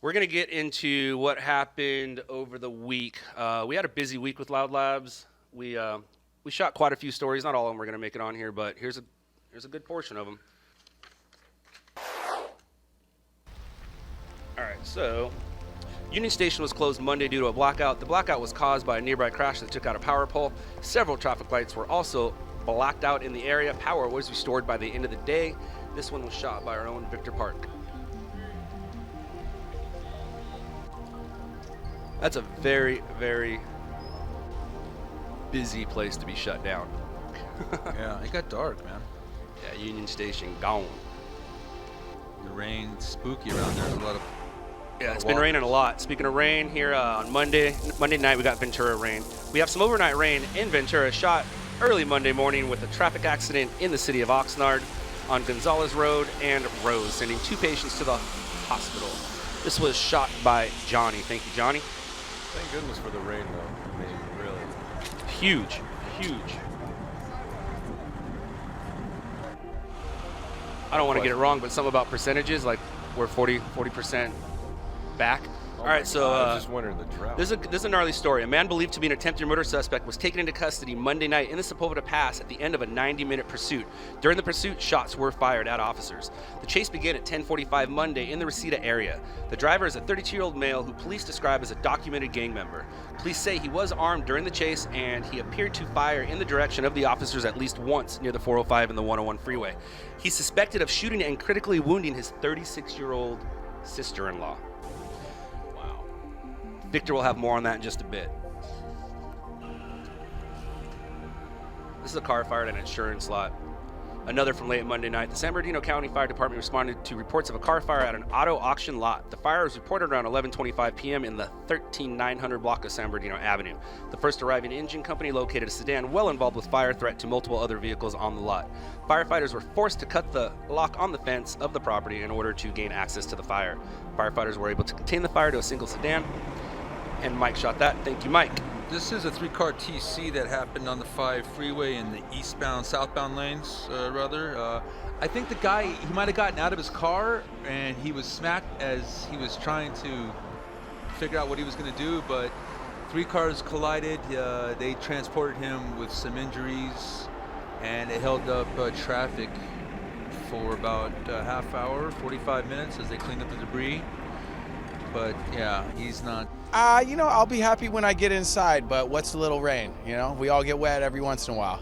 We're going to get into what happened over the week. We had a busy week with Loud Labs. We shot quite a few stories. Not all of them are going to make it on here, but here's a good portion of them. All right, so Union Station was closed Monday due to a blackout. The blackout was caused by a nearby crash that took out a power pole. Several traffic lights were also blacked out in the area. Power was restored by the end of the day. This one was shot by our own Victor Park. That's a very, very busy place to be shut down. Yeah, it got dark, man. Yeah, Union Station gone. The rain, spooky around there. There's a lot of Yeah, it's been raining a lot. Speaking of rain, here on Monday night we got Ventura rain. We have some overnight rain in Ventura, shot early Monday morning with a traffic accident in the city of Oxnard on Gonzales Road and Rose, sending 2 patients to the hospital. This was shot by Johnny. Thank you, Johnny. Thank goodness for the rain, though. I mean, really. Huge, huge. I don't want to get it wrong, but something about percentages, like we're 40% back. Oh All right, so I was just wondering the drought. this is a gnarly story. A man believed to be an attempted murder suspect was taken into custody Monday night in the Sepulveda Pass at the end of a 90-minute pursuit. During the pursuit, shots were fired at officers. The chase began at 10:45 Monday in the Reseda area. The driver is a 32-year-old male who police describe as a documented gang member. Police say he was armed during the chase and he appeared to fire in the direction of the officers at least once near the 405 and the 101 freeway. He's suspected of shooting and critically wounding his 36-year-old sister-in-law. Victor will have more on that in just a bit. This is a car fired at an insurance lot. Another from late Monday night. The San Bernardino County Fire Department responded to reports of a car fire at an auto auction lot. The fire was reported around 11:25 p.m. in the 13900 block of San Bernardino Avenue. The first arriving engine company located a sedan well involved with fire threat to multiple other vehicles on the lot. Firefighters were forced to cut the lock on the fence of the property in order to gain access to the fire. Firefighters were able to contain the fire to a single sedan. And Mike shot that. Thank you, Mike. This is a 3-car TC that happened on the 5 freeway in the eastbound, southbound lanes, I think the guy, he might have gotten out of his car and he was smacked as he was trying to figure out what he was going to do, but 3 cars collided. They transported him with some injuries and it held up traffic for about a half hour, 45 minutes as they cleaned up the debris. But yeah, he's not. I'll be happy when I get inside, but what's a little rain? We all get wet every once in a while.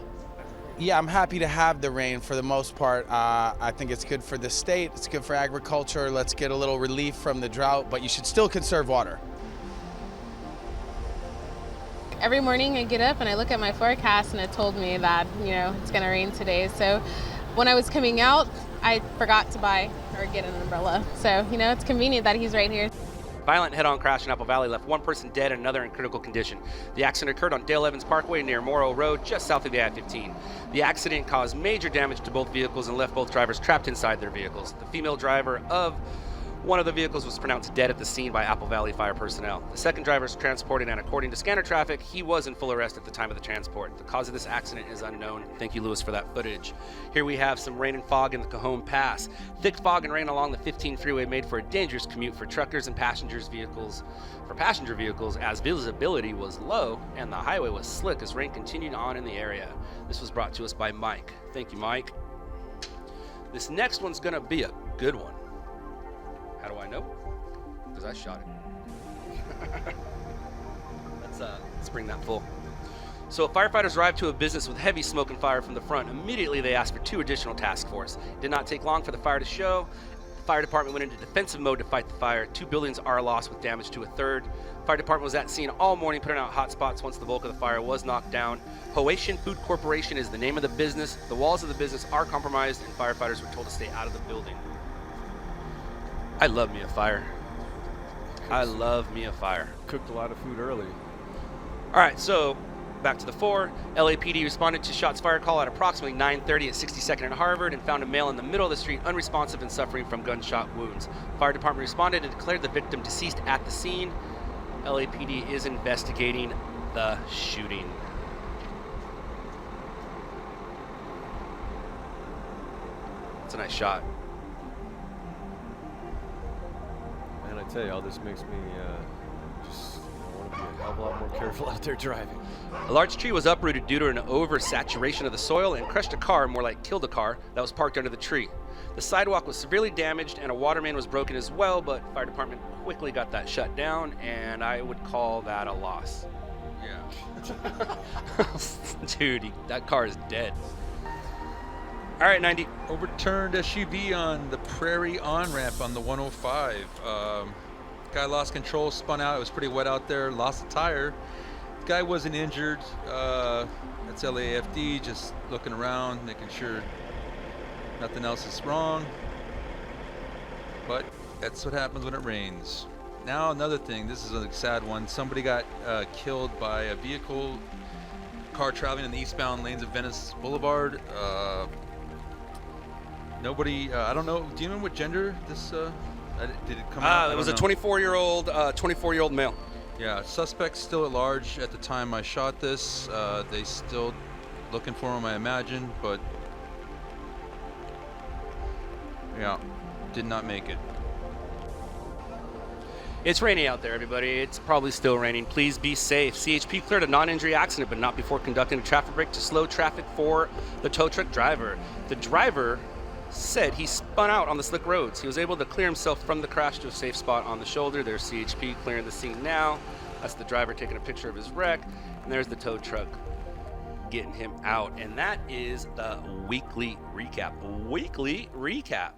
Yeah, I'm happy to have the rain for the most part. I think it's good for the state. It's good for agriculture. Let's get a little relief from the drought, but you should still conserve water. Every morning I get up and I look at my forecast and it told me that, it's going to rain today. So when I was coming out, I forgot to buy or get an umbrella. So, it's convenient that he's right here. Violent head-on crash in Apple Valley left 1 person dead and another in critical condition. The accident occurred on Dale Evans Parkway near Morrow Road, just south of the I-15. The accident caused major damage to both vehicles and left both drivers trapped inside their vehicles. The female driver of one of the vehicles was pronounced dead at the scene by Apple Valley fire personnel. The second driver was transported, and according to scanner traffic, he was in full arrest at the time of the transport. The cause of this accident is unknown. Thank you, Lewis, for that footage. Here we have some rain and fog in the Cajon Pass. Thick fog and rain along the 15 freeway made for a dangerous commute for truckers and passenger vehicles, as visibility was low and the highway was slick as rain continued on in the area. This was brought to us by Mike. Thank you, Mike. This next one's gonna be a good one. How do I know? Because I shot it. Let's bring that full. So firefighters arrived to a business with heavy smoke and fire from the front. Immediately they asked for 2 additional task force. It did not take long for the fire to show. The fire department went into defensive mode to fight the fire. 2 buildings are lost with damage to a third. Fire department was at scene all morning putting out hot spots once the bulk of the fire was knocked down. Hoatian Food Corporation is the name of the business. The walls of the business are compromised and firefighters were told to stay out of the building. I love me a fire. I love me a fire. Cooked a lot of food early. All right, so back to the 4. LAPD responded to shots fired call at approximately 9:30 at 62nd and Harvard and found a male in the middle of the street unresponsive and suffering from gunshot wounds. Fire department responded and declared the victim deceased at the scene. LAPD is investigating the shooting. It's a nice shot. And Man, I tell you, all this makes me just want to be a hell of a lot more careful out there driving. A large tree was uprooted due to an oversaturation of the soil and crushed a car, more like killed a car, that was parked under the tree. The sidewalk was severely damaged and a water main was broken as well, but fire department quickly got that shut down, and I would call that a loss. Yeah. Dude, that car is dead. All right, 90. Overturned SUV on the Prairie on-ramp on the 105. Guy lost control, spun out. It was pretty wet out there, lost a tire. Guy wasn't injured. That's LAFD, just looking around, making sure nothing else is wrong. But that's what happens when it rains. Now another thing, this is a sad one. Somebody got killed by a vehicle, car traveling in the eastbound lanes of Venice Boulevard. Nobody, I don't know, do you know what gender this, did it come out? It was a 24-year-old male. Yeah, suspect's still at large at the time I shot this. They still looking for him, I imagine, but yeah, did not make it. It's raining out there, everybody. It's probably still raining. Please be safe. CHP cleared a non-injury accident, but not before conducting a traffic break to slow traffic for the tow truck driver. The driver said he spun out on the slick roads. He was able to clear himself from the crash to a safe spot on the shoulder. There's CHP clearing the scene now. That's the driver taking a picture of his wreck. And there's the tow truck getting him out. And that is the weekly recap. Weekly recap.